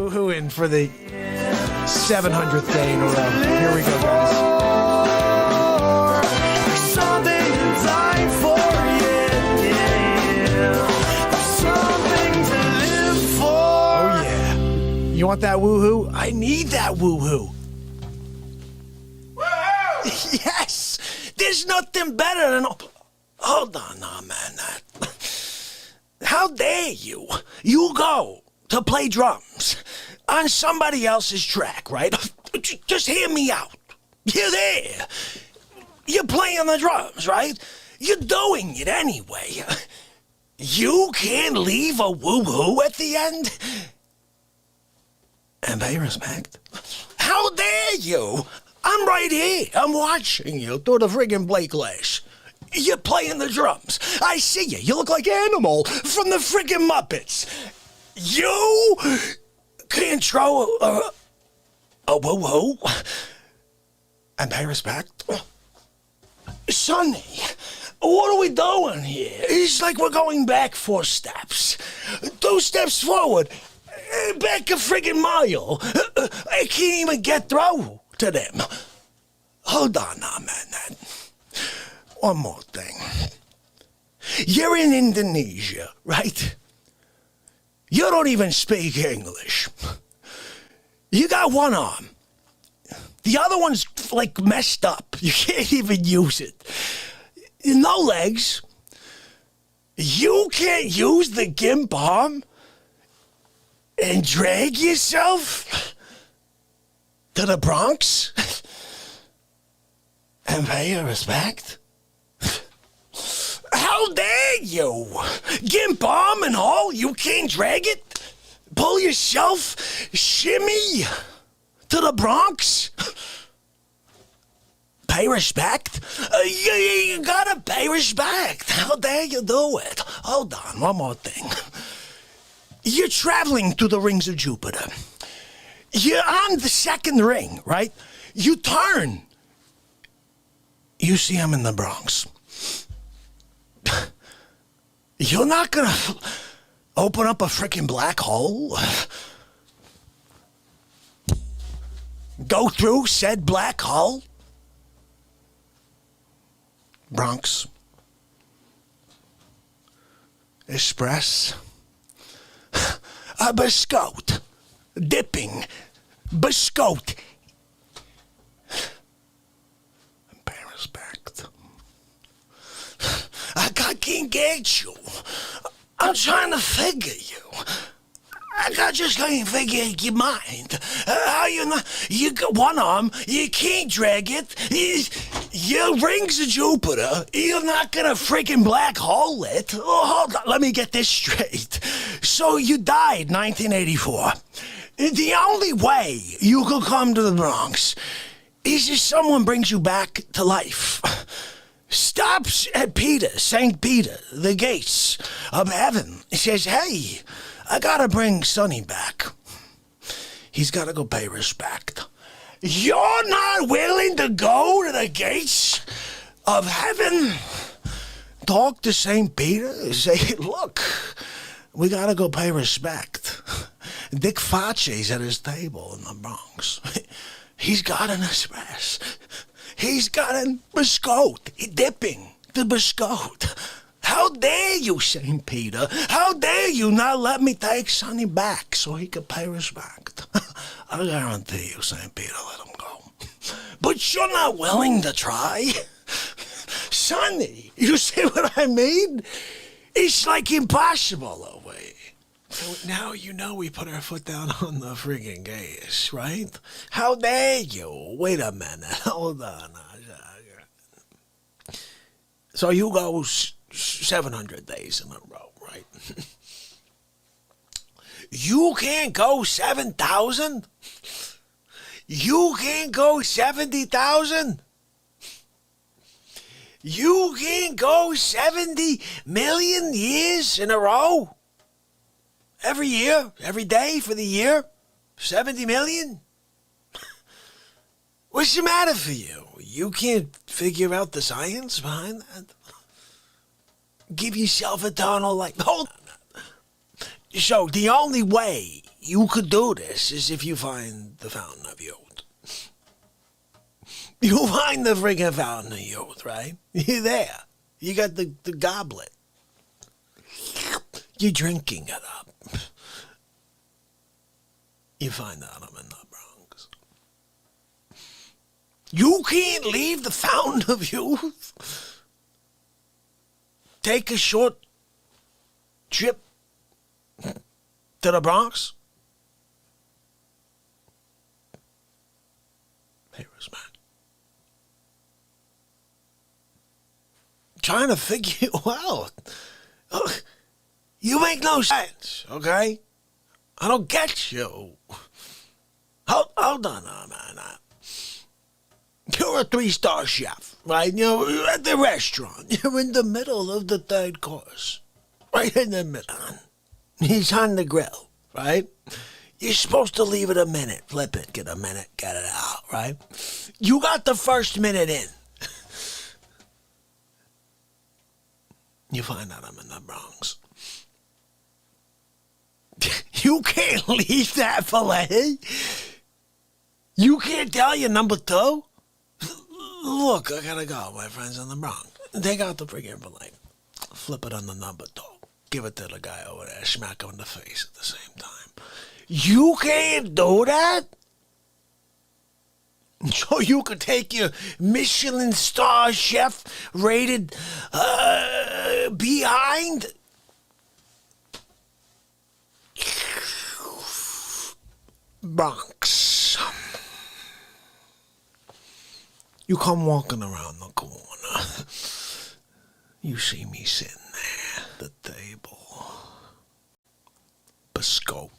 Woohooing for the 700th day in a row. Here we go, guys. Something to die for, yeah. Something to live for. Oh, yeah. You want that woohoo? I need that woohoo. Yes! There's nothing better than... Hold on, no, man. How dare you? You go to play drums on somebody else's track, right? Just hear me out. You're there. You're playing the drums, right? You're doing it anyway. You can't leave a woo-hoo at the end and pay respect. How dare you? I'm right here. I'm watching you through the friggin' plate glass. You're playing the drums. I see you. You look like Animal from the friggin' Muppets. You can't throw a woo-hoo and pay respect. Sonny, what are we doing here? It's like we're going back 4 steps. 2 steps forward, back a friggin' mile. I can't even get through to them. Hold on now, man. One more thing. You're in Indonesia, right? You don't even speak English. You got one arm. The other one's like messed up. You can't even use it. No legs. You can't use the gimp arm and drag yourself to the Bronx and pay your respect? How dare you? Gimp arm and all, you can't drag it? Pull yourself, shimmy to the Bronx? Pay respect? You gotta pay respect. How dare you do it? Hold on, one more thing. You're traveling through the rings of Jupiter. You're on the 2nd ring, right? You turn. You see him in the Bronx. You're not gonna open up a freaking black hole? Go through said black hole? Bronx. Express. A biscotte. Dipping. Biscotte. Pay respect. I can't get you. I'm trying to figure you. I just can't figure your mind. How you not? You got one arm. You can't drag it. Your rings of Jupiter. You're not gonna freaking black hole it. Oh, hold on. Let me get this straight. So you died 1984. The only way you could come to the Bronx is if someone brings you back to life. Stops at Peter, St. Peter, the gates of heaven. He says, hey, I gotta bring Sonny back. He's gotta go pay respect. You're not willing to go to the gates of heaven? Talk to St. Peter, say, look, we gotta go pay respect. Dick Facci's at his table in the Bronx. He's got an espresso. He's got a biscotte. Dipping the biscotte. How dare you, St. Peter? How dare you not let me take Sonny back so he could pay respect? I guarantee you, St. Peter, let him go. But you're not willing to try? Sonny, you see what I mean? It's like impossible over here. So now you know we put our foot down on the friggin' gas, right? How dare you? Wait a minute. Hold on. So you go 700 days in a row, right? You can't go 7,000? You can't go 70,000? You can't go 70 million years in a row? Every year, every day for the year, 70 million? What's the matter for you? You can't figure out the science behind that? Give yourself eternal life. Hold on. So the only way you could do this is if you find the fountain of youth. You find the friggin' fountain of youth, right? You're there. You got the goblet. You're drinking it up. You find out I'm in the Bronx. You can't leave the fountain of youth. Take a short trip to the Bronx. Hey, Roseman. Trying to figure you out. Look, you make no sense, okay? I don't get you. Hold on, man. You're a 3-star chef, right? You're at the restaurant. You're in the middle of the third course. Right in the middle. He's on the grill, right? You're supposed to leave it a minute. Flip it. Get a minute. Get it out, right? You got the first minute in. You find out I'm in the Bronx. You can't leave that fillet. You can't tell your number 2. Look, I gotta go. My friend's in the Bronx. Take out the friggin' fillet. Flip it on the number 2. Give it to the guy over there. Smack him in the face at the same time. You can't do that? So you could take your Michelin star chef rated behind? Bronx. You come walking around the corner. You see me sitting there at the table. Biscotte.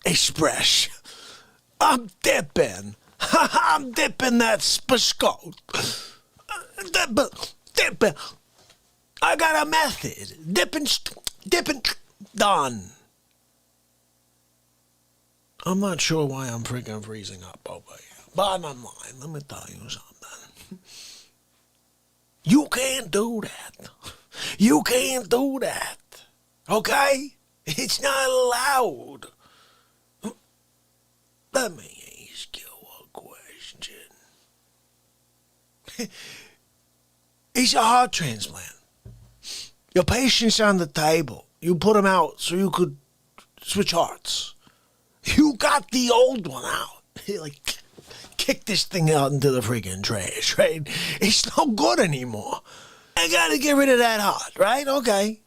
Express. I'm dipping. I'm dipping that biscotte. Dipping. I got a method. Dipping, done. I'm not sure why I'm freaking freezing up over here. Bottom line, let me tell you something. You can't do that. You can't do that. Okay? It's not allowed. Let me ask you a question. It's a heart transplant. Your patient's on the table. You put him out so you could switch hearts. You got the old one out. You like kick this thing out into the friggin' trash, right? It's no good anymore. I gotta get rid of that heart, right? Okay.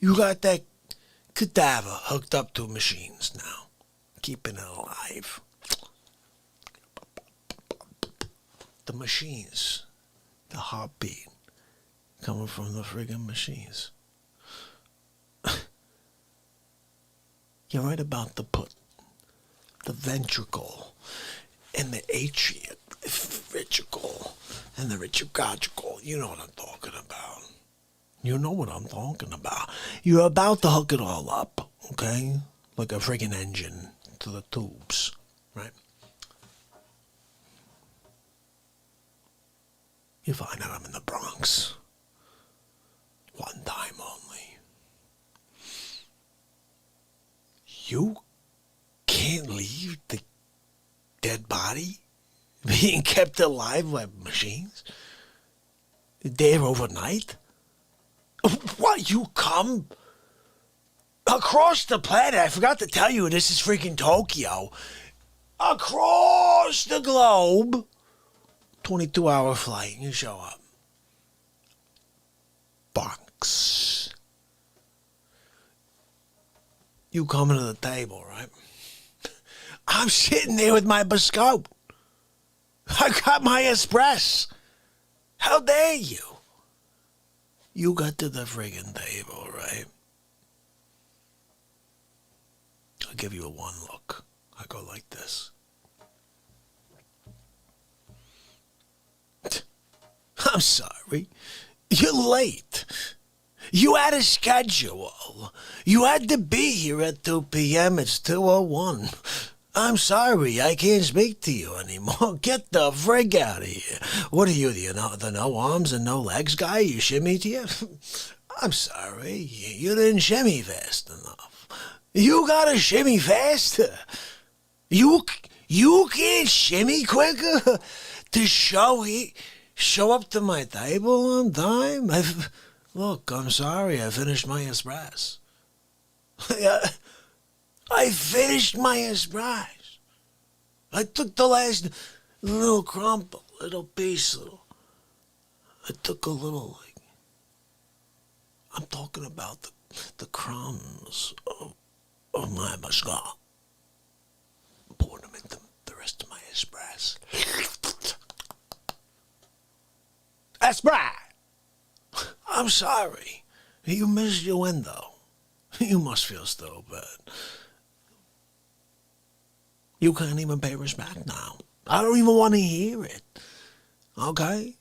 You got that cadaver hooked up to machines now, keeping it alive. The machines, the heartbeat, coming from the friggin' machines. You're right about the put the ventricle and the atrium, ventricle and the ventricle. You know what I'm talking about. You know what I'm talking about. You're about to hook it all up, okay? Like a friggin' engine to the tubes, right? You find out I'm in the Bronx. One time only. You can't leave the dead body being kept alive by machines? There overnight? What, you come across the planet? I forgot to tell you, this is freaking Tokyo. Across the globe. 22-hour flight, you show up. Box. You coming to the table, right? I'm sitting there with my biscotte. I got my espresso. How dare you? You got to the friggin' table, right? I'll give you a one look. I go like this. I'm sorry. You're late. You had a schedule. You had to be here at 2 p.m. It's 2:01. I'm sorry, I can't speak to you anymore. Get the frig out of here. What are you, the no arms and no legs guy? You shimmy to you? I'm sorry, you didn't shimmy fast enough. You gotta shimmy faster. You can't shimmy quicker to show up to my table on time. Look, I'm sorry, I finished my espresso. I finished my espresso. I took the last little crumble, little piece. I took a little, I'm talking about the crumbs of my mascot. Poured them into the rest of my espresso. Espresso! I'm sorry. You missed your window. You must feel so bad. You can't even pay respect now. I don't even want to hear it. Okay?